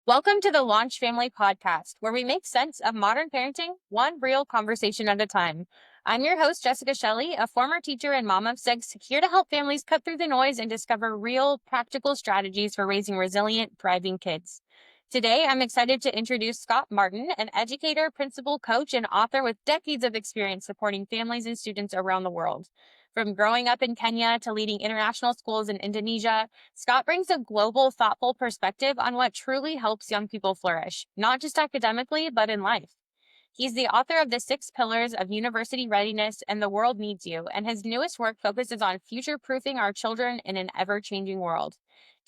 Welcome to the Launch Family Podcast, where we make sense of modern parenting one real conversation at a time. I'm your host, Jessica Shelley, a former teacher and mom of six, here to help families cut through the noise and discover real, practical strategies for raising resilient, thriving kids. Today, I'm excited to introduce Scott Martin, an educator, principal, coach, and author with decades of experience supporting families and students around the world. From growing up in Kenya to leading international schools in Indonesia, Scott brings a global, thoughtful perspective on what truly helps young people flourish, not just academically, but in life. He's the author of The Six Pillars of University Readiness and The World Needs You, and his newest work focuses on future proofing our children in an ever changing world.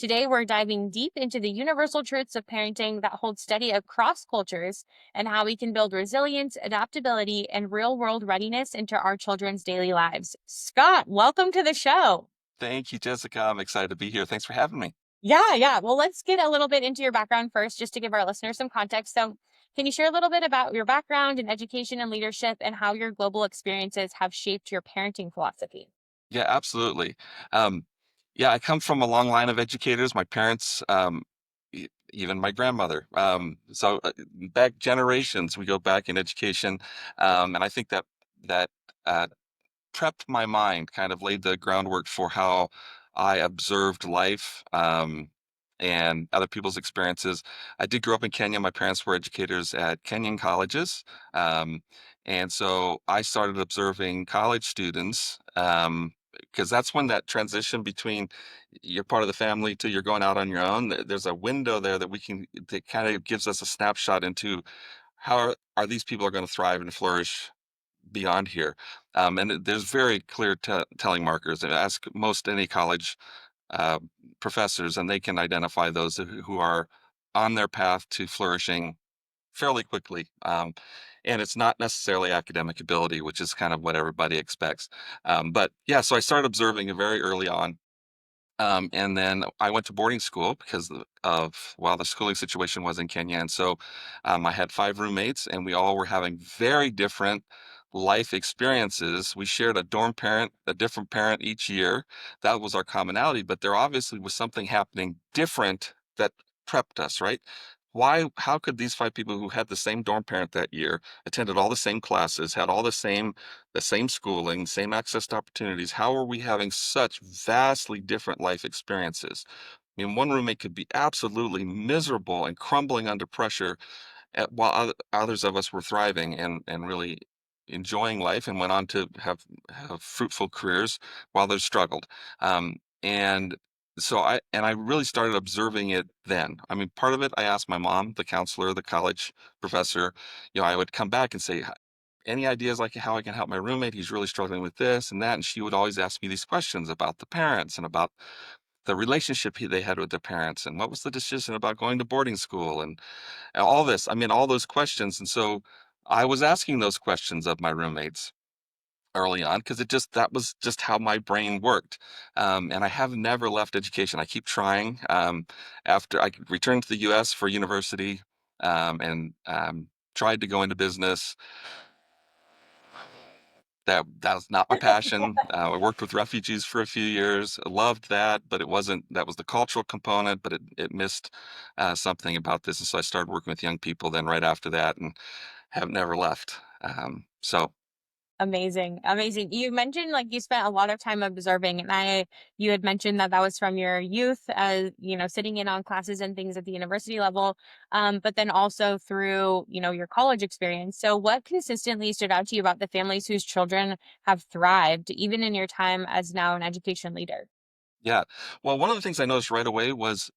Today, we're diving deep into the universal truths of parenting that hold steady across cultures and how we can build resilience, adaptability, and real world readiness into our children's daily lives. Scott, welcome to the show. Thank you, Jessica. I'm excited to be here. Thanks for having me. Yeah. Well, let's get a little bit into your background first, just to give our listeners some context. So, can you share a little bit about your background in education and leadership and how your global experiences have shaped your parenting philosophy? Yeah, absolutely. Um, yeah, I come from a long line of educators. My parents, even my grandmother. Back generations, we go back in education, and I think that uh, prepped my mind, kind of laid the groundwork for how I observed life, and other people's experiences. I did grow up in Kenya. My parents were educators at Kenyan colleges. Um, and so I started observing college students, because that's when that transition between you're part of the family to you're going out on your own. There's a window there that kind of gives us a snapshot into how are these people are going to thrive and flourish beyond here. There's very clear telling markers. And ask most any college uh, professors, and they can identify those who are on their path to flourishing fairly quickly. And it's not necessarily academic ability, which is kind of what everybody expects. But yeah, so I started observing it very early on. And then I went to boarding school because the schooling situation was in Kenya. And so I had five roommates, and we all were having very different life experiences. We shared a dorm parent, a different parent each year. That was our commonality. But there obviously was something happening different that prepped us, right? How could these five people who had the same dorm parent that year, attended all the same classes, had all the same schooling, same access to opportunities. How are we having such vastly different life experiences? I mean, one roommate could be absolutely miserable and crumbling under pressure, while others of us were thriving and really enjoying life and went on to have fruitful careers while others struggled. And I really started observing it then. I mean, part of it, I asked my mom, the counselor, the college professor. I would come back and say, any ideas like how I can help my roommate? He's really struggling with this and that. And she would always ask me these questions about the parents and about the relationship they had with their parents and what was the decision about going to boarding school and all this. I mean, all those questions. And so I was asking those questions of my roommates early on because that was just how my brain worked. And I have never left education. I keep trying. After I returned to the US for university, and tried to go into business. That was not my passion. I worked with refugees for a few years. I loved that, but it wasn't. That was the cultural component, but it missed something about this. And so I started working with young people then right after that, and have never left. So Amazing. You mentioned like you spent a lot of time observing, and you had mentioned that was from your youth, sitting in on classes and things at the university level, but then also through, your college experience. So what consistently stood out to you about the families whose children have thrived, even in your time as now an education leader? yeah, well, one of the things I noticed right away was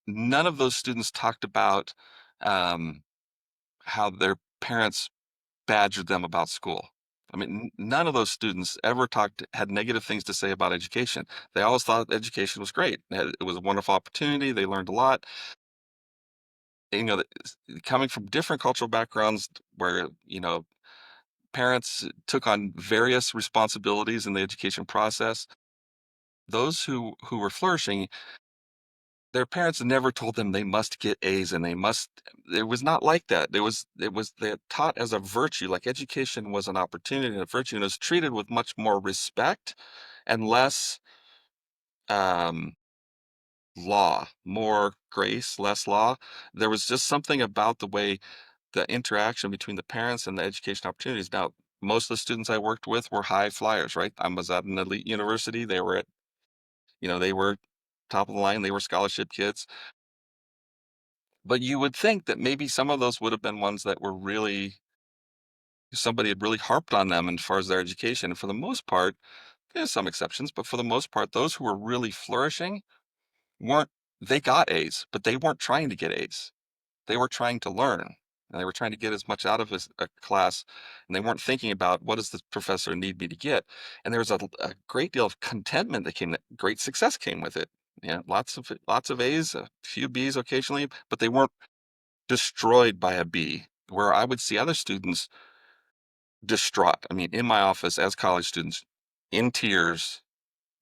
none of those students talked about um, how their parents badgered them about school. I mean, none of those students ever had negative things to say about education. They always thought education was great. It was a wonderful opportunity. They learned a lot. Coming from different cultural backgrounds where, parents took on various responsibilities in the education process, those who were flourishing, their parents never told them they must get A's and it was not like that. They taught as a virtue, like education was an opportunity and a virtue, and it was treated with much more respect and less, um, law, more grace, less law. There was just something about the way the interaction between the parents and the education opportunities. Now, most of the students I worked with were high flyers, right? I was at an elite university. They were at, they were top of the line. They were scholarship kids. But you would think that maybe some of those would have been ones that were really, somebody had really harped on them as far as their education. And for the most part, there's some exceptions, but for the most part, those who were really flourishing weren't, they got A's, but they weren't trying to get A's. They were trying to learn, and they were trying to get as much out of a class, and they weren't thinking about what does the professor need me to get. And there was a great deal of contentment that came, that great success came with it. Yeah, lots of A's, a few B's occasionally, but they weren't destroyed by a B. Where I would see other students distraught. I mean, in my office as college students, in tears,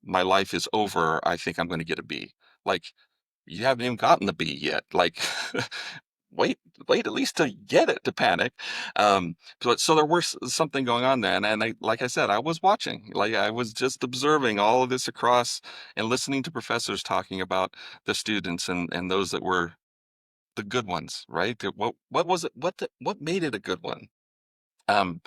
my life is over. I think I'm going to get a B. Like, you haven't even gotten the B yet. Like, wait, wait, at least to get it to panic. So there was something going on there. And like I said, I was watching, like I was just observing all of this across and listening to professors talking about the students and those that were the good ones, right? What was it? What made it a good one? Um,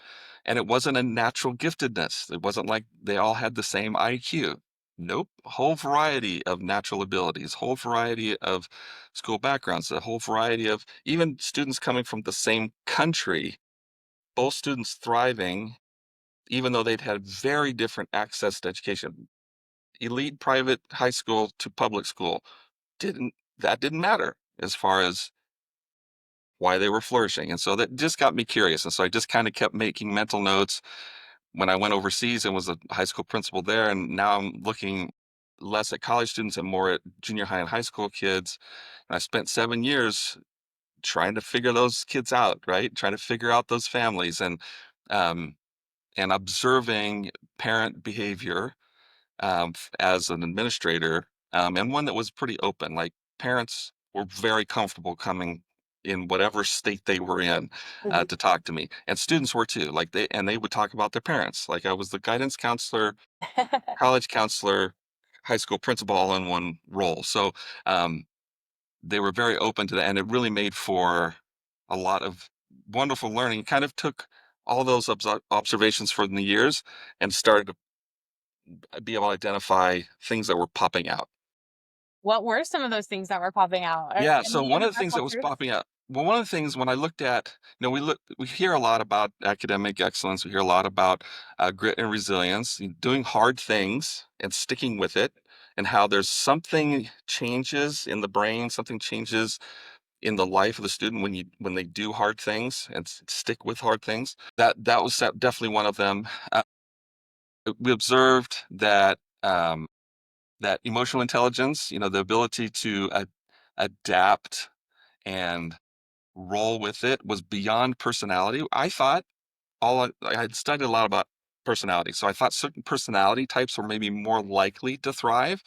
and it wasn't a natural giftedness. It wasn't like they all had the same IQ. Nope. A whole variety of natural abilities, whole variety of school backgrounds, a whole variety of even students coming from the same country, both students thriving, even though they'd had very different access to education. Elite private high school to public school didn't matter as far as why they were flourishing. And so that just got me curious. And so I just kind of kept making mental notes. When I went overseas and was a high school principal there, and now I'm looking less at college students and more at junior high and high school kids. And I spent 7 years trying to figure those kids out, right? Trying to figure out those families um, and observing parent behavior as an administrator, and one that was pretty open. Like, parents were very comfortable coming in whatever state they were in Mhm. to talk to me, and students were too. Like, they would talk about their parents. Like, I was the guidance counselor, college counselor, high school principal, all in one role. So um, they were very open to that, and it really made for a lot of wonderful learning. It kind of took all those observations from the years and started to be able to identify things that were popping out. What were some of those things that were popping out? Or Yeah, so any one of the things universal that was truths? popping up, well, one of the things when I looked at, we hear a lot about academic excellence. We hear a lot about grit and resilience, doing hard things and sticking with it, and how there's something changes in the brain, something changes in the life of the student when they do hard things and stick with hard things. That was definitely one of them. We observed that. That emotional intelligence, the ability to adapt and roll with it was beyond personality. I thought I had studied a lot about personality, so I thought certain personality types were maybe more likely to thrive.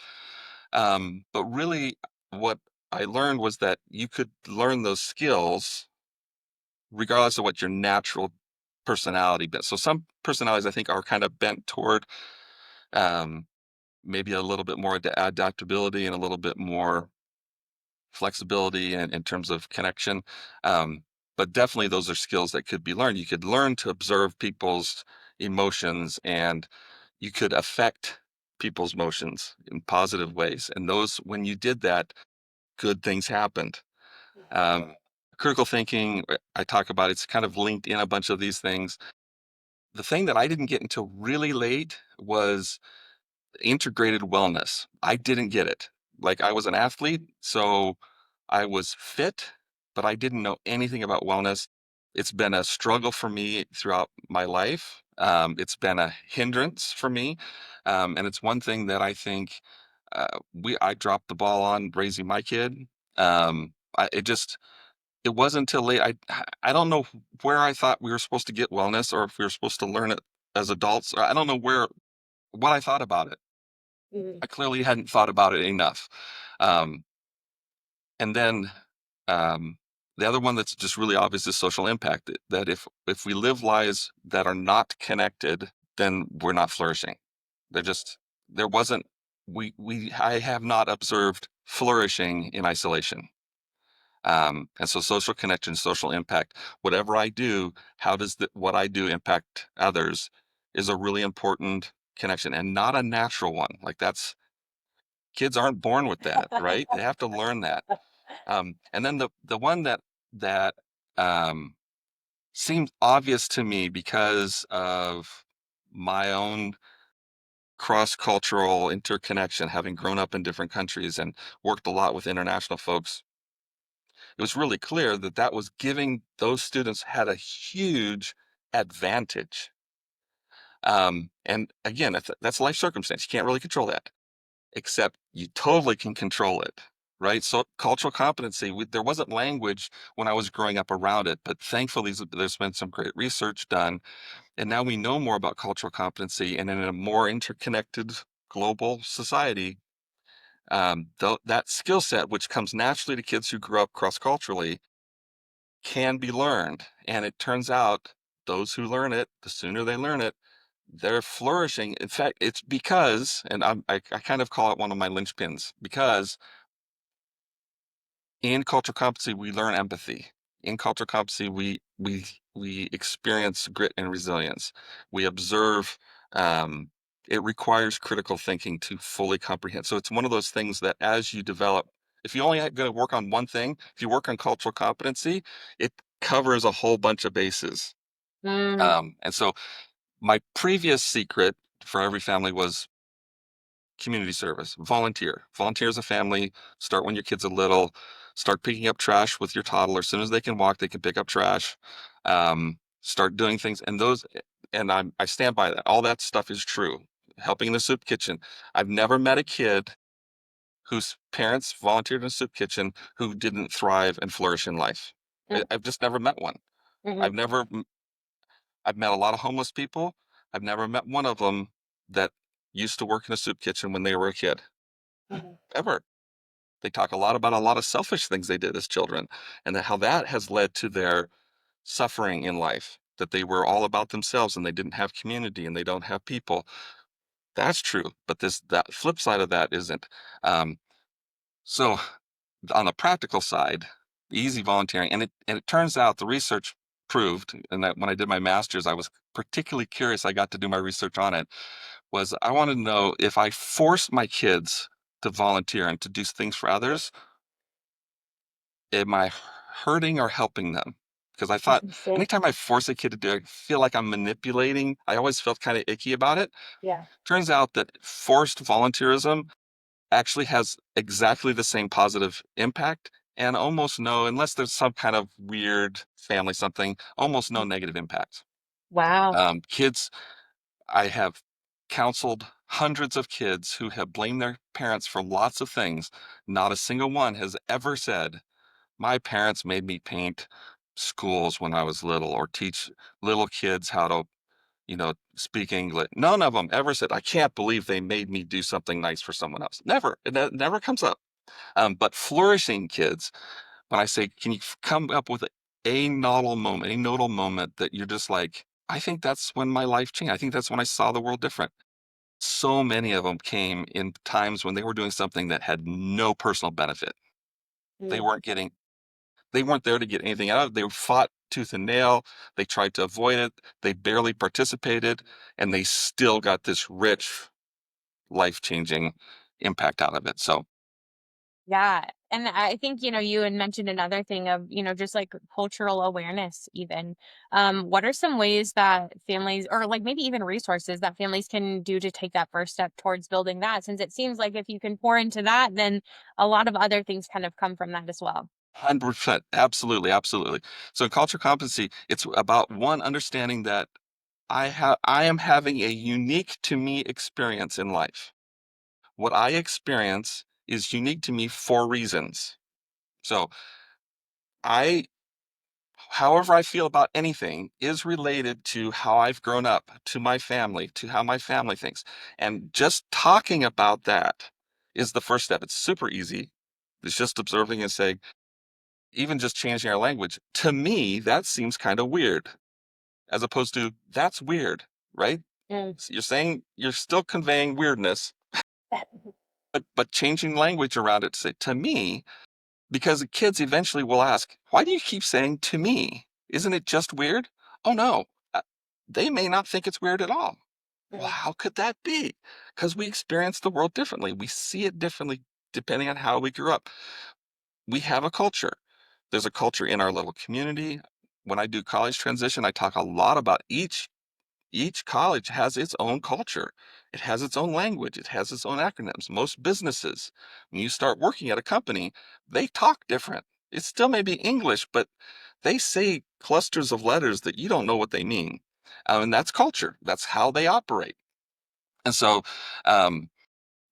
But really, what I learned was that you could learn those skills regardless of what your natural personality bent. So some personalities I think are kind of bent toward um, maybe a little bit more adaptability and a little bit more flexibility in terms of connection. Um, but definitely those are skills that could be learned. You could learn to observe people's emotions, and you could affect people's motions in positive ways. And those, when you did that, good things happened. Um, Critical thinking, I talk about, it's kind of linked in a bunch of these things. The thing that I didn't get until really late was integrated wellness. I didn't get it. Like, I was an athlete, so I was fit, but I didn't know anything about wellness. It's been a struggle for me throughout my life. It's been a hindrance for me, and it's one thing that I think I dropped the ball on raising my kid. It wasn't until late. I don't know where I thought we were supposed to get wellness, or if we were supposed to learn it as adults. Or I don't know what I thought about it. Mhm. I clearly hadn't thought about it enough. Um, and then the other one that's just really obvious is social impact. That if we live lives that are not connected, then we're not flourishing. They're just there wasn't we I have not observed flourishing in isolation. And so social connection, social impact, whatever I do, how does what I do impact others is a really important connection and not a natural one. Like that's kids aren't born with that, right? They have to learn that. And then the one that um, seemed obvious to me because of my own cross-cultural interconnection, having grown up in different countries and worked a lot with international folks, it was really clear that that was giving those students had a huge advantage. And again, that's life circumstance. You can't really control that, except you totally can control it, right? So cultural competency, there wasn't language when I was growing up around it, but thankfully there's been some great research done. And now we know more about cultural competency, and in a more interconnected global society, that skill set, which comes naturally to kids who grew up cross-culturally, can be learned. And it turns out those who learn it, the sooner they learn it, they're flourishing. In fact, it's because, and I kind of call it one of my linchpins, because in cultural competency, we learn empathy. In cultural competency, we experience grit and resilience. We observe. Um, it requires critical thinking to fully comprehend. So it's one of those things that as you develop, if you only going to work on one thing, if you work on cultural competency, it covers a whole bunch of bases. Mm, And so my previous secret for every family was community service, volunteer as a family, start when your kids are little, start picking up trash with your toddler. As soon as they can walk, they can pick up trash, start doing things. And I stand by that. All that stuff is true. Helping in the soup kitchen. I've never met a kid whose parents volunteered in a soup kitchen who didn't thrive and flourish in life. mm, I've just never met one. mhm, I've never I've met a lot of homeless people. I've never met one of them that used to work in a soup kitchen when they were a kid, mhm. ever. They talk a lot about a lot of selfish things they did as children and how that has led to their suffering in life, that they were all about themselves and they didn't have community and they don't have people. That's true, but that flip side of that isn't. Um, so on the practical side, easy volunteering, and it turns out the research proved, and that when I did my master's, I was particularly curious. I got to do my research on it. Was I wanted to know if I forced my kids to volunteer and to do things for others, am I hurting or helping them? Because I thought Interesting. anytime I force a kid to do it, I feel like I'm manipulating. I always felt kind of icky about it. Yeah. Turns out that forced volunteerism actually has exactly the same positive impact and almost no, unless there's some kind of weird family something, almost no negative impact. Wow. Kids, I have counseled hundreds of kids who have blamed their parents for lots of things. Not a single one has ever said, my parents made me paint schools when I was little or teach little kids how to, speak English. None of them ever said, I can't believe they made me do something nice for someone else. Never. It never comes up. But flourishing kids, when I say, can you come up with a nodal moment that you're just like, I think that's when my life changed. I think that's when I saw the world different. So many of them came in times when they were doing something that had no personal benefit. They Mm. weren't getting They weren't there to get anything out of it. They fought tooth and nail. They tried to avoid it. They barely participated, and they still got this rich, life-changing impact out of it. So Yeah. And I think, you had mentioned another thing of, just like cultural awareness, even. What are some ways that families, or like maybe even resources that families can do to take that first step towards building that? Since it seems like if you can pour into that, then a lot of other things kind of come from that as well. 100%, absolutely, absolutely. So in cultural competency, it's about one understanding that I am having a unique to me experience in life. What I experience is unique to me for reasons. So I however I feel about anything is related to how I've grown up, to my family, to how my family thinks. And just talking about that is the first step. It's super easy. It's just observing and saying, even just changing our language. To me, that seems kind of weird, as opposed to that's weird, right? Mm. So you're saying you're still conveying weirdness, but changing language around it to say to me, because the kids eventually will ask, why do you keep saying to me? Isn't it just weird? Oh no, uh, they may not think it's weird at all. Well, Mm. how could that be? Because we experience the world differently. We see it differently depending on how we grew up. We have a culture. There's a culture in our little community. When I do college transition, I talk a lot about each college has its own culture. It has its own language. It has its own acronyms. Most businesses, when you start working at a company, they talk different. It still may be English, but they say clusters of letters that you don't know what they mean. And that's culture. That's how they operate. And so um,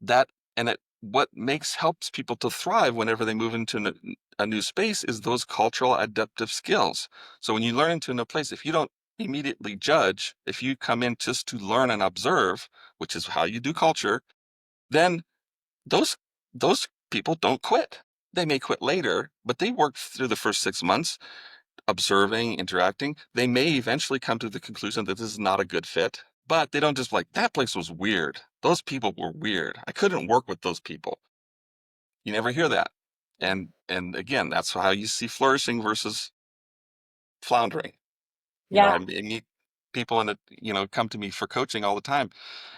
that and it what makes helps people to thrive whenever they move into a new space is those cultural adaptive skills. So when you learn into a new place, if you don't immediately judge, if you come in just to learn and observe, which is how you do culture, then those those people don't quit. They may quit later, but they work through the first 6 months observing, interacting. They may eventually come to the conclusion that this is not a good fit, but they don't just like, that place was weird. Those people were weird. I couldn't work with those people. You never hear that. And again, that's how you see flourishing versus floundering. Yeah. I meet people and come to me for coaching all the time,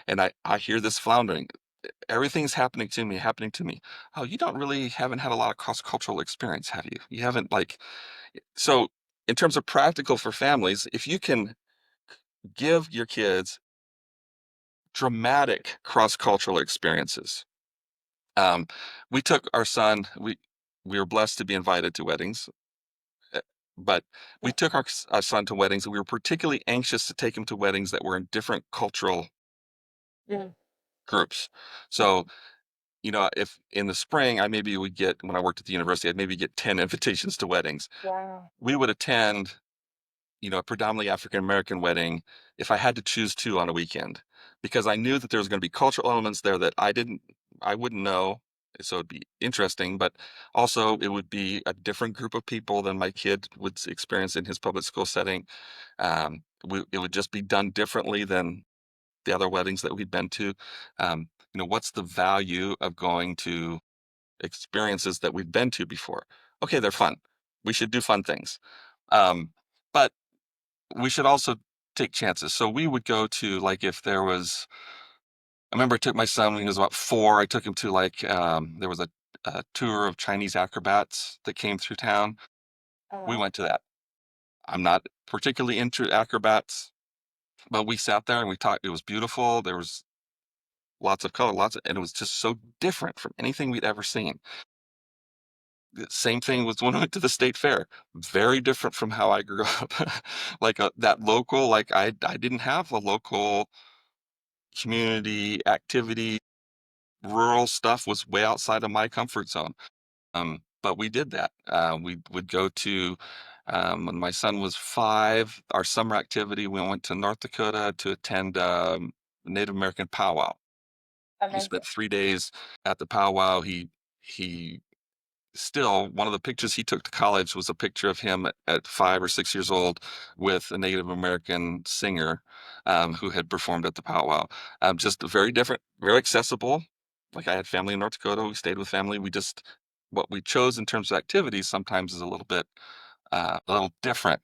and I hear this floundering. Everything's happening to me. Oh, you don't really haven't had a lot of cross-cultural experience, have you? You haven't like so in terms of practical for families, if you can give your kids dramatic cross-cultural experiences. Um, we took our son, we were blessed to be invited to weddings, uh, but we took our son to weddings, and we were particularly anxious to take him to weddings that were in different cultural Mm. groups. So, if in the spring, I maybe would get, when I worked at the university, I'd maybe get 10 invitations to weddings. Wow. We would attend a predominantly African American wedding if I had to choose two on a weekend, because I knew that there was going to be cultural elements there that I wouldn't know. So it'd be interesting, but also it would be a different group of people than my kid would experience in his public school setting. It would just be done differently than the other weddings that we'd been to. What's the value of going to experiences that we've been to before? Okay, they're fun. We should do fun things. But we should also take chances. So we would go to, like, if there was, I remember I took my son when he was about 4. I took him to, like, there was a tour of Chinese acrobats that came through town. We Uh, went to that. I'm not particularly into acrobats, but we sat there and we talked. It was beautiful. There was lots of color, and it was just so different from anything we'd ever seen. The same thing was when I went to the state fair. Very different from how I grew up. Like that local, like I didn't have a local community activity. Rural stuff was way outside of my comfort zone. But we did that. We would go to, when my son was 5, our summer activity, we went to North Dakota to attend Native American powwow. He Amazing. spent 3 days at the powwow. He still, one of the pictures he took to college was a picture of him at 5 or 6 years old with a Native American singer who had performed at the powwow. Just very different, very accessible. Like, I had family in North Dakota. We stayed with family. What we chose in terms of activities sometimes is a little different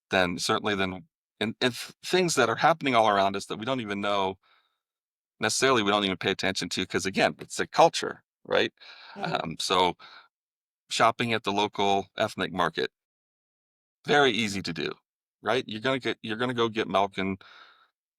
than certainly than, and things that are happening all around us that we don't even know necessarily, we don't even pay attention to, because again, it's a culture, right? Mm. So shopping at the local ethnic market, very easy to do, right? You're gonna go get milk and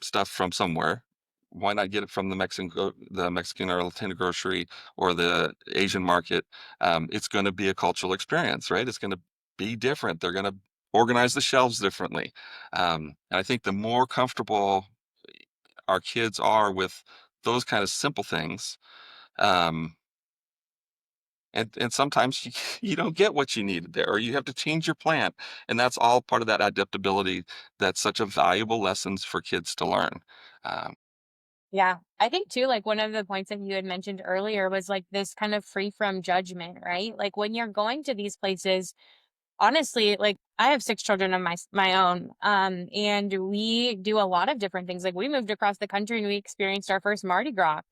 stuff from somewhere. Why not get it from the Mexican or Latino grocery or the Asian market? It's going to be a cultural experience, right? It's going to be different. They're going to organize the shelves differently, and I think the more comfortable our kids are with those kind of simple things, um, and sometimes you, you don't get what you needed there, or you have to change your plan, and that's all part of that adaptability. That's such a valuable lessons for kids to learn. Um, Yeah. I think too, like one of the points that you had mentioned earlier was like this kind of free from judgment, right? Like when you're going to these places, honestly, like I have 6 children of my own, and we do a lot of different things. Like we moved across the country and we experienced our first Mardi Gras,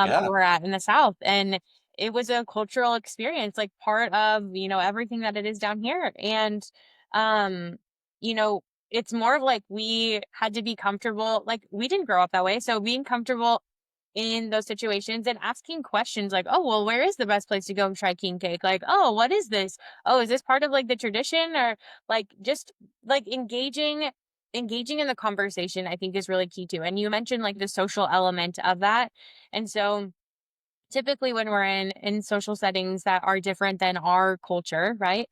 Yeah, where we're at in the South, and it was a cultural experience, like part of everything that it is down here. And um, you know, it's more of like we had to be comfortable. Like we didn't grow up that way, so being comfortable in those situations and asking questions like, oh, well, where is the best place to go and try king cake? Like, oh, what is this? Oh, is this part of like the tradition? Or like just like engaging in the conversation, I think is really key too. And you mentioned like the social element of that. And so typically when we're in social settings that are different than our culture, right?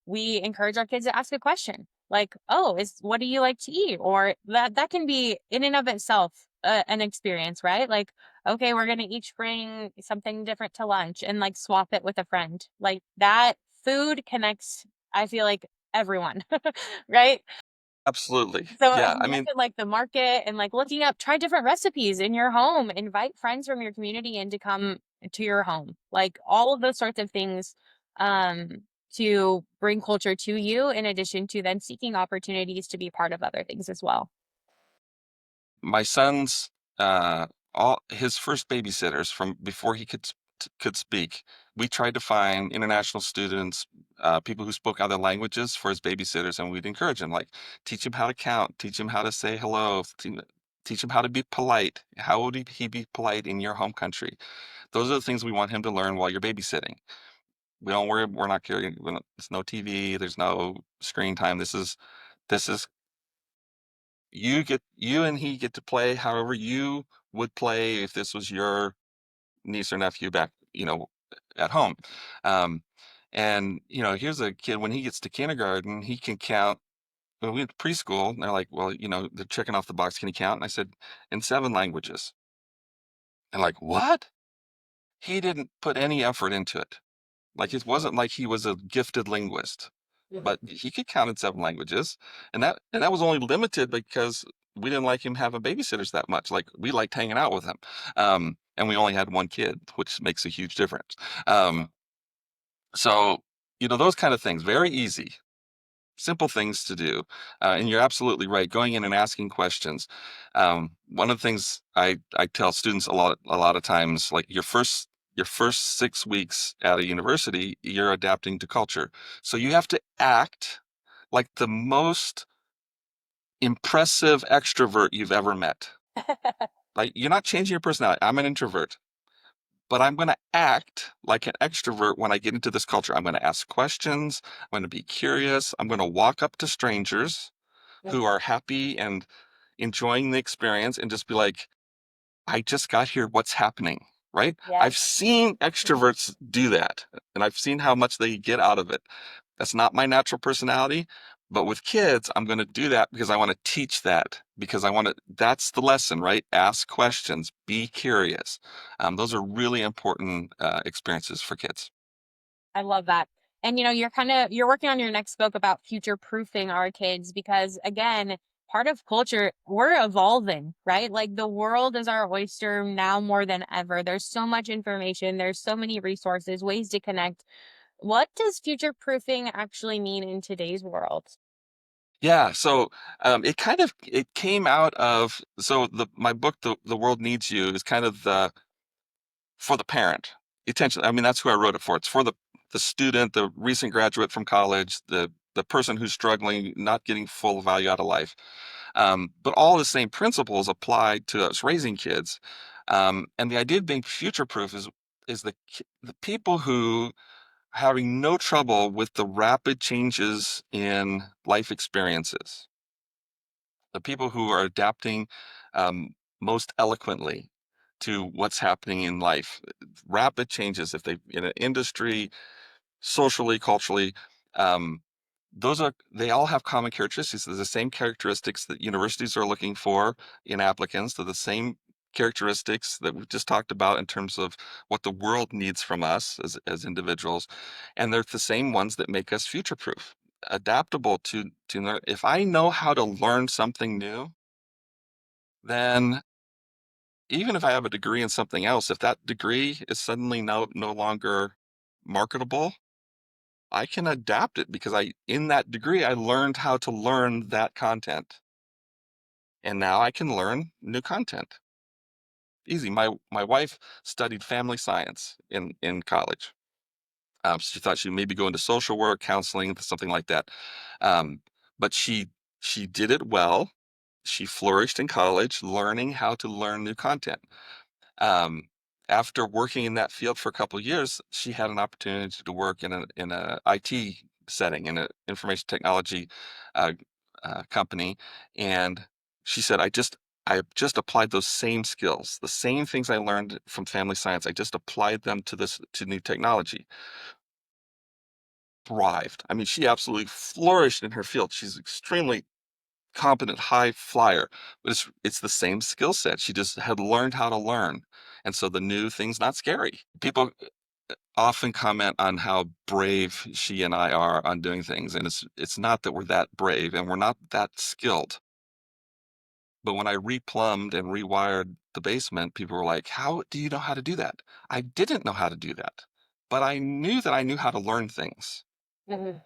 We encourage our kids to ask a question like, oh, is what do you like to eat? Or that can be in and of itself an experience, right? Like, okay, we're gonna each bring something different to lunch and like swap it with a friend. Like that food connects, I feel like, everyone, right? absolutely. So, Yeah, you I mean, mentioned, like, the market and, like, looking up try different recipes in your home, invite friends from your community in to come to your home. Like, all of those sorts of things, um, to bring culture to you in addition to then seeking opportunities to be part of other things as well. my son's uh all his first babysitters from before he could speak, we tried to find international students, people who spoke other languages for his babysitters, and we'd encourage him, like, teach him how to count, teach him how to say hello, teach him how to be polite. How would he be polite in your home country? Those are the things we want him to learn while you're babysitting. We don't worry, we're not carrying, there's no TV, there's no screen time. This is you and he get to play however you would play if this was your niece or nephew back, at home. Um, and here's a kid when he gets to kindergarten, he can count. When we went to preschool, and they're like, well, they're checking off the box. Can you count? And I said, in 7 languages. And like, what? He didn't put any effort into it. Like it wasn't like he was a gifted linguist, but he could count in 7 languages, and that was only limited because we didn't like him having babysitters that much. Like we liked hanging out with him, and we only had one kid, which makes a huge difference. Um, so those kind of things, very easy, simple things to do. And you're absolutely right. Going in and asking questions. One of the things I tell students a lot of times, like your first 6 weeks at a university, you're adapting to culture. So you have to act like the most impressive extrovert you've ever met. Like you're not changing your personality. I'm an introvert, but I'm going to act like an extrovert when I get into this culture. I'm going to ask questions. I'm going to be curious. I'm going to walk up to strangers who are happy and enjoying the experience and just be like, I just got here. What's happening? Right? Yes. I've seen extroverts do that and I've seen how much they get out of it. That's not my natural personality. But with kids, I'm going to do that because I want to teach that because that's the lesson, right? Ask questions, be curious. Those are really important experiences for kids. I love that. And you're working on your next book about future proofing our kids because again, part of culture, we're evolving, right? Like the world is our oyster now more than ever. There's so much information, there's so many resources, ways to connect. What does future proofing actually mean in today's world? Yeah, so it came out of my book, the World Needs You, is kind of the for the parent. Attention, I mean that's who I wrote it for. It's for the student, the recent graduate from college, the person who's struggling, not getting full value out of life. But all the same principles apply to us raising kids. And the idea of being future proof is the people who having no trouble with the rapid changes in life experiences, the people who are adapting um, most eloquently to what's happening in life, rapid changes, if they in an industry, socially, culturally, um, they all have common characteristics. They're the same characteristics that universities are looking for in applicants. They're the same characteristics that we've just talked about in terms of what the world needs from us as individuals, and they're the same ones that make us future proof, adaptable to learn. If I know how to learn something new, then even if I have a degree in something else, if that degree is suddenly no longer marketable, I can adapt it because in that degree, I learned how to learn that content. And now I can learn new content. Easy. My wife studied family science in college. She thought she'd maybe go into social work, counseling, something like that. Um, but she did it well. She flourished in college, learning how to learn new content. Um, After working in that field for a couple of years, she had an opportunity to work in a IT setting, in an information technology uh, company, and she said, I just applied those same skills, the same things I learned from family science. I just applied them to new technology. Thrived. I mean, she absolutely flourished in her field. She's extremely competent high flyer, but it's the same skill set. She just had learned how to learn. And so the new thing's not scary. People often comment on how brave she and I are on doing things, and it's not that we're that brave and we're not that skilled. But when I replumbed and rewired the basement, people were like, "How do you know how to do that?" I didn't know how to do that, but I knew that I knew how to learn things. Mhm.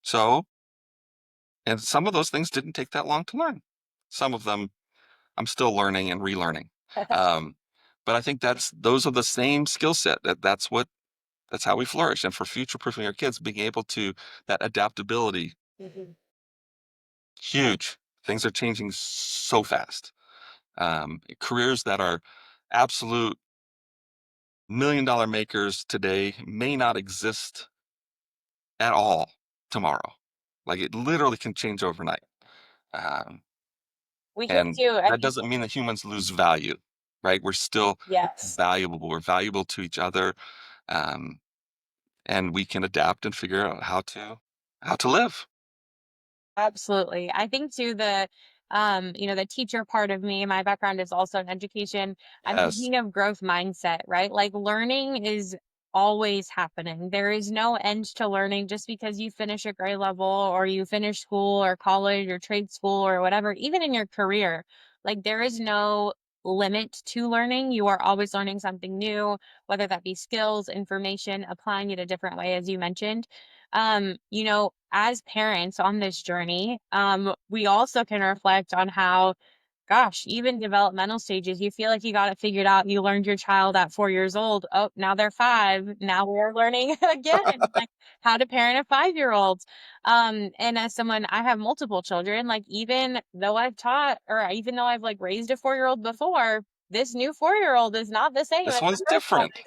So, and some of those things didn't take that long to learn. Some of them I'm still learning and relearning. Um, but I think those are the same skill set. That's how we flourish. And for future proofing our kids, being able to that adaptability, Mhm. huge. Things are changing so fast. Careers that are absolute $1 million makers today may not exist at all tomorrow. Like it literally can change overnight. Um, We think And too. I that think doesn't mean that humans lose value, right? We're still yes. valuable. We're valuable to each other, um, and we can adapt and figure out how to live. Absolutely. I think too the teacher part of me, my background is also in education. I'm Yes, thinking of growth mindset, right? Like learning is always happening. There is no end to learning just because you finish a grade level or you finish school or college or trade school or whatever, even in your career. Like there is no limit to learning. You are always learning something new, whether that be skills, information, applying it a different way, as you mentioned. As parents on this journey, we also can reflect on how, gosh, even developmental stages, you feel like you got it figured out. You learned your child at 4 years old. Oh, now they're 5. Now we're learning again, like how to parent a 5-year-old. And as someone, I have multiple children, like even though I've taught, or even though I've like raised a 4-year-old before, this new 4-year-old is not the same this as one's the first one. different.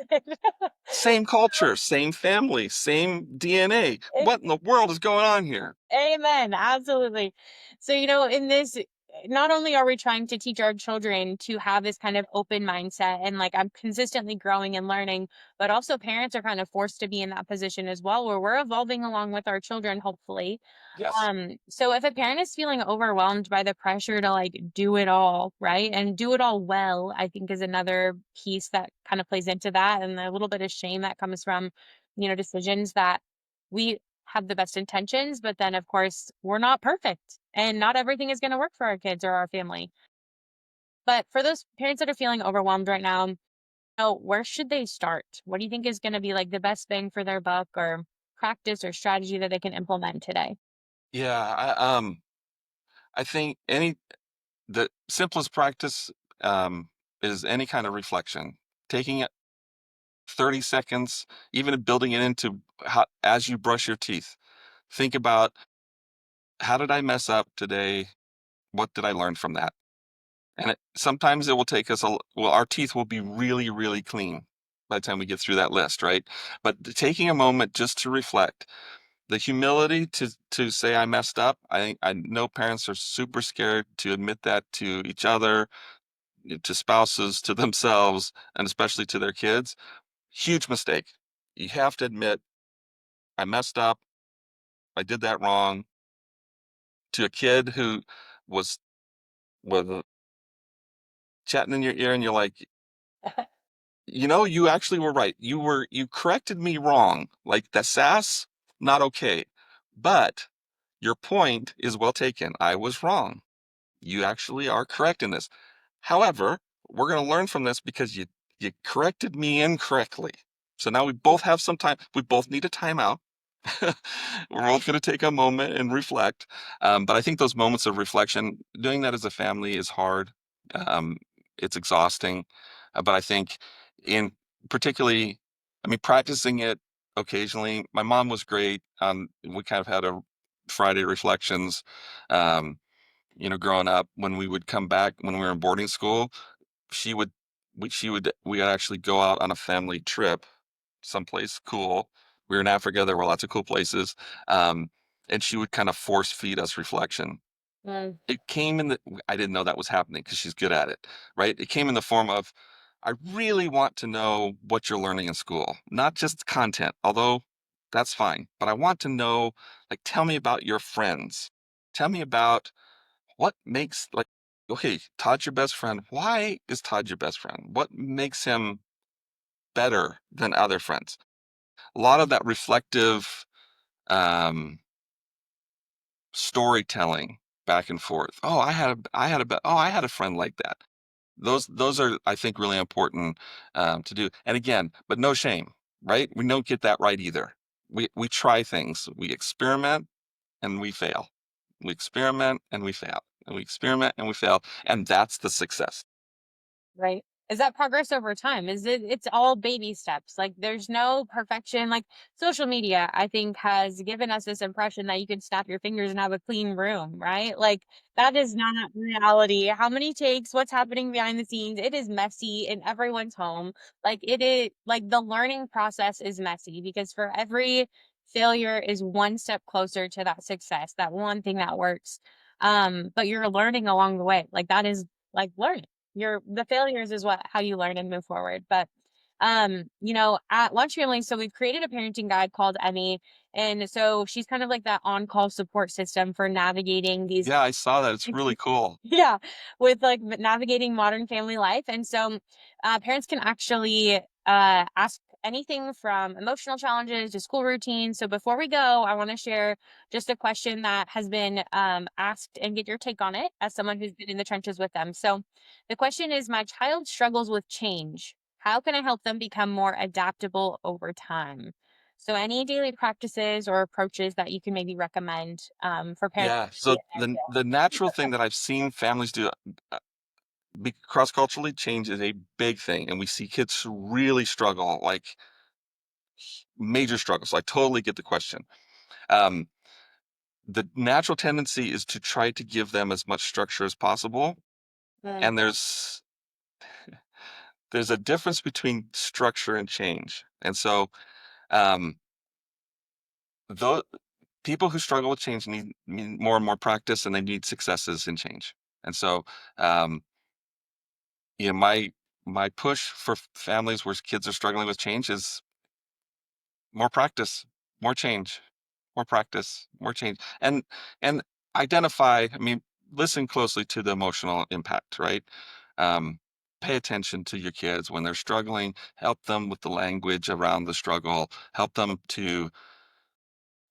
Same culture, same family, same DNA. What in the world is going on here? Amen. Absolutely. So, in this, not only are we trying to teach our children to have this kind of open mindset and like I'm consistently growing and learning, but also parents are kind of forced to be in that position as well, where we're evolving along with our children, hopefully. Yes, So if a parent is feeling overwhelmed by the pressure to like do it all, right? And do it all well, I think is another piece that kind of plays into that. And a little bit of shame that comes from, decisions that we have the best intentions, but then of course we're not perfect and not everything is going to work for our kids or our family. But for those parents that are feeling overwhelmed right now, where should they start? What do you think is going to be like the best bang for their buck or practice or strategy that they can implement today? yeah. I think the simplest practice is any kind of reflection. Taking 30 seconds, even building it into as you brush your teeth. Think about, how did I mess up today? What did I learn from that? And sometimes it will take us well, our teeth will be really, really clean by the time we get through that list, right? But taking a moment just to reflect, the humility to say I messed up. I know parents are super scared to admit that to each other, to spouses, to themselves, and especially to their kids. Huge mistake. You have to admit, I messed up. I did that wrong. To a kid who was was chatting in your ear, and you're like, you actually were right. You corrected me wrong. Like the sass, not okay. But your point is well taken. I was wrong. You actually are correct in this. However, we're going to learn from this because you corrected me incorrectly. So now we both have some time. We both need a timeout. We're both going to take a moment and reflect. But I think those moments of reflection, doing that as a family is hard. Um, it's exhausting. But I think in particularly, I mean, practicing it occasionally, my mom was great. We kind of had a Friday reflections, um, growing up when we would come back when we were in boarding school, she would, we would actually go out on a family trip someplace cool. We were in Africa. There were lots of cool places. Um, and she would kind of force feed us reflection. Mm, It came in the, I didn't know that was happening because she's good at it, right? It came in the form of, I really want to know what you're learning in school, not just content, although that's fine, but I want to know, like, tell me about your friends. Tell me about what makes, like, okay, Todd's your best friend. Why is Todd your best friend? What makes him better than other friends? A lot of that reflective um, storytelling back and forth. Oh, I had a friend like that. Those are, I think, really important to do. And again, but no shame, right? We don't get that right either. We try things. We experiment and we fail. We experiment and we fail. And we experiment and we fail. And that's the success. right. Is that progress over time? It's all baby steps. Like there's no perfection. Like social media, I think, has given us this impression that you can snap your fingers and have a clean room, right? Like that is not reality. How many takes, what's happening behind the scenes? It is messy in everyone's home. Like it is, like the learning process is messy because for every failure is one step closer to that success, that one thing that works. But you're learning along the way. Like that is like learning. Your the failures is what how you learn and move forward. But at Lunch Family, so we've created a parenting guide called Emmy. And so she's kind of like that on-call support system for navigating these Yeah, I saw that. It's really cool. yeah, with like navigating modern family life. And so parents can actually ask anything from emotional challenges to school routines. So before we go, I want to share just a question that has been asked and get your take on it as someone who's been in the trenches with them. So the question is, my child struggles with change. How can I help them become more adaptable over time? So any daily practices or approaches that you can maybe recommend for parents Yeah. to So the natural thing that I've seen families do, cross culturally, change is a big thing, and we see kids really struggle, like major struggles. So I totally get the question. Um, the natural tendency is to try to give them as much structure as possible, Mm, and there's a difference between structure and change. And so, um, though people who struggle with change need more and more practice, and they need successes in change. And so, um, my push for families where kids are struggling with change is more practice, more change, more practice, more change, and identify. I mean, listen closely to the emotional impact, right? Um, Pay attention to your kids when they're struggling. Help them with the language around the struggle. Help them to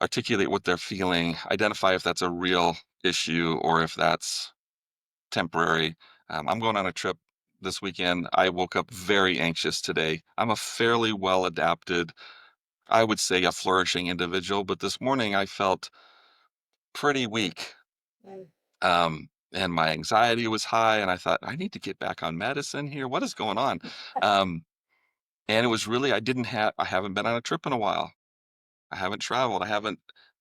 articulate what they're feeling. Identify if that's a real issue or if that's temporary. I'm going on a trip this weekend. I woke up very anxious today. I'm a fairly well adapted, I would say a flourishing individual, but this morning I felt pretty weak. mm, And my anxiety was high, and I thought, I need to get back on medicine here. What is going on? Um, and it was really, I haven't been on a trip in a while. I haven't traveled.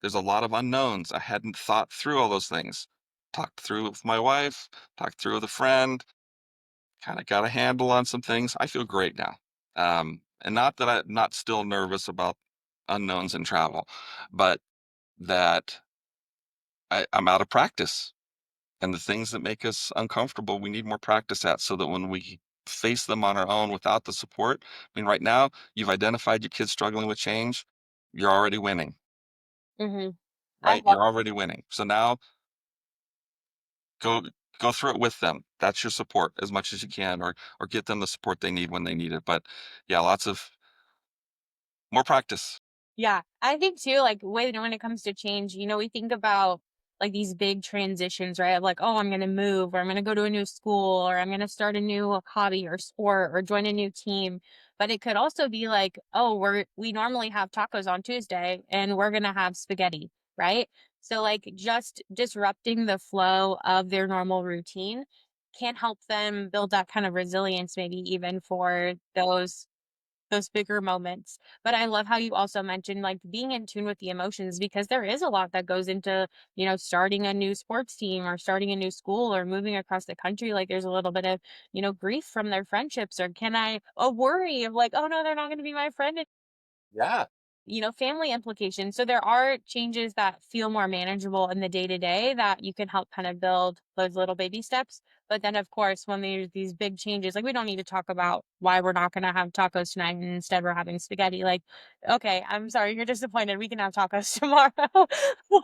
There's a lot of unknowns. I hadn't thought through all those things. Talked through with my wife, talked through with a friend, kind of got a handle on some things. I feel great now. And not that I'm not still nervous about unknowns in travel, but that I'm out of practice. And the things that make us uncomfortable, we need more practice at so that when we face them on our own without the support, I mean, right now, you've identified your kids struggling with change, you're already winning, mm-hmm. I right? love You're already winning. So now go go through it with them. That's your support as much as you can, or get them the support they need when they need it. But yeah, lots of more practice. Yeah, I think too, like when it comes to change, we think about like these big transitions, right? Of like, oh, I'm gonna move, or I'm gonna go to a new school, or I'm gonna start a new hobby or sport, or join a new team. But it could also be like, oh, we normally have tacos on Tuesday and we're gonna have spaghetti, right? So like just disrupting the flow of their normal routine can help them build that kind of resilience, maybe even for those bigger moments. But I love how you also mentioned like being in tune with the emotions, because there is a lot that goes into, starting a new sports team or starting a new school or moving across the country. Like there's a little bit of, grief from their friendships, or a worry of like, oh no, they're not going to be my friend, Yeah. family implications. So there are changes that feel more manageable in the day to day that you can help kind of build those little baby steps. But then, of course, when there's these big changes, like we don't need to talk about why we're not going to have tacos tonight and instead we're having spaghetti. Like, okay, I'm sorry, you're disappointed. We can have tacos tomorrow.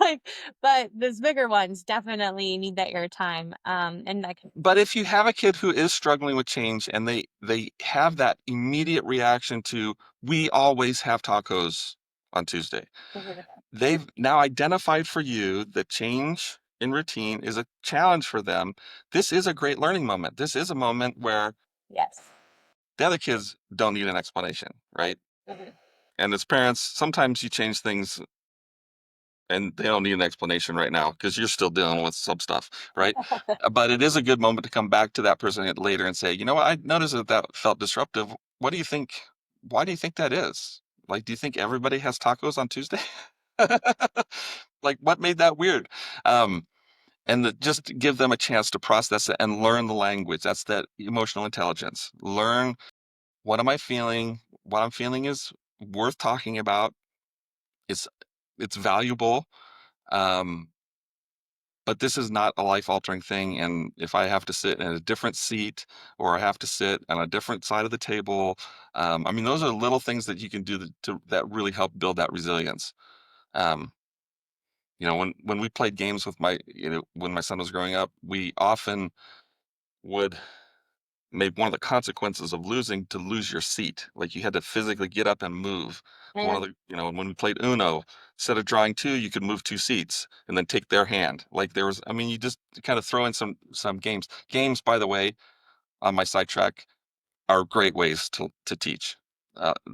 like, but those bigger ones definitely need that airtime. And that can. But if you have a kid who is struggling with change and they have that immediate reaction to, we always have tacos on Tuesday, they've now identified for you that change in routine is a challenge for them. This is a great learning moment. This is a moment where Yes. the other kids don't need an explanation, right? Mhm. And as parents, sometimes you change things and they don't need an explanation right now because you're still dealing with some stuff, right? But it is a good moment to come back to that person later and say, you know what, I noticed that that felt disruptive. What do you think? Why do you think that is? Like, do you think everybody has tacos on Tuesday? Like, what made that weird? Um, just give them a chance to process it and learn the language. That's that emotional intelligence. Learn, what am I feeling? What I'm feeling is worth talking about. It's it's valuable. Um, but this is not a life altering thing. And if I have to sit in a different seat or I have to sit on a different side of the table, I mean, those are little things that you can do that really help build that resilience. Um, when we played games with when my son was growing up, we often would make one of the consequences of losing to lose your seat. Like you had to physically get up and move. So one of the, when we played Uno, instead of drawing two, you could move two seats and then take their hand. Like there was, I mean, you just kind of throw in some games. Games, by the way, on my sidetrack, are great ways to teach.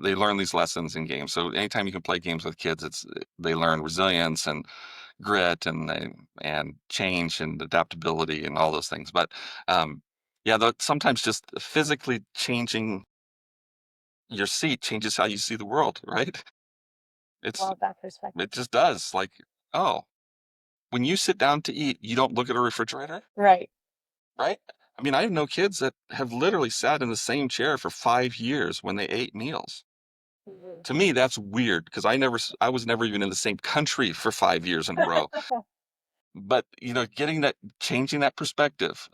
They learn these lessons in games. So anytime you can play games with kids, they learn resilience and grit and change and adaptability and all those things. But yeah, sometimes just physically changing your seat changes how you see the world, right? It's Love that perspective. it just does. Like, oh, when you sit down to eat, you don't look at a refrigerator, Right. right? I mean, I know kids that have literally sat in the same chair for 5 years when they ate meals. Mhm. To me, that's weird because I was never even in the same country for 5 years in a row. But changing that perspective,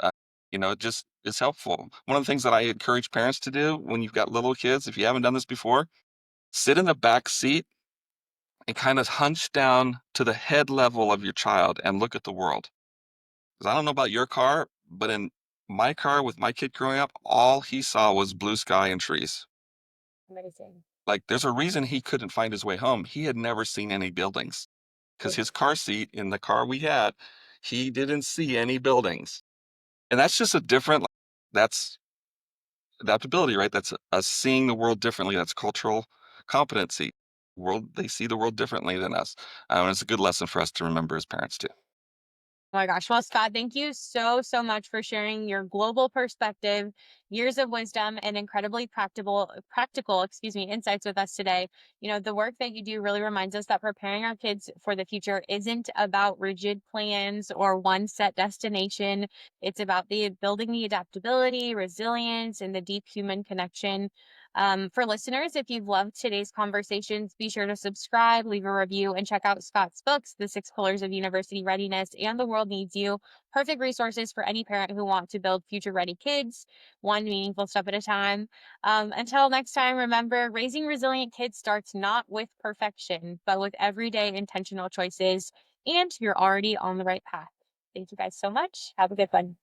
just is helpful. One of the things that I encourage parents to do when you've got little kids, if you haven't done this before, sit in the back seat and kind of hunch down to the head level of your child and look at the world. Because I don't know about your car, but in my car with my kid growing up, all he saw was blue sky and trees. Amazing. Like there's a reason he couldn't find his way home. He had never seen any buildings because his car seat in the car we had, he didn't see any buildings. And that's just that's adaptability, right? That's us seeing the world differently. That's cultural competency. They see the world differently than us. And it's a good lesson for us to remember as parents too. Oh my gosh. Well, Scott, thank you so, so much for sharing your global perspective, years of wisdom, and incredibly insights with us today. The work that you do really reminds us that preparing our kids for the future isn't about rigid plans or one set destination. It's about building the adaptability, resilience, and the deep human connection. For listeners, if you've loved today's conversations, be sure to subscribe, leave a review, and check out Scott's books, The 6 Pillars of University Readiness and The World Needs You. Perfect resources for any parent who wants to build future ready kids, one meaningful step at a time. Until next time, remember, raising resilient kids starts not with perfection, but with everyday intentional choices, and you're already on the right path. Thank you guys so much. Have a good one.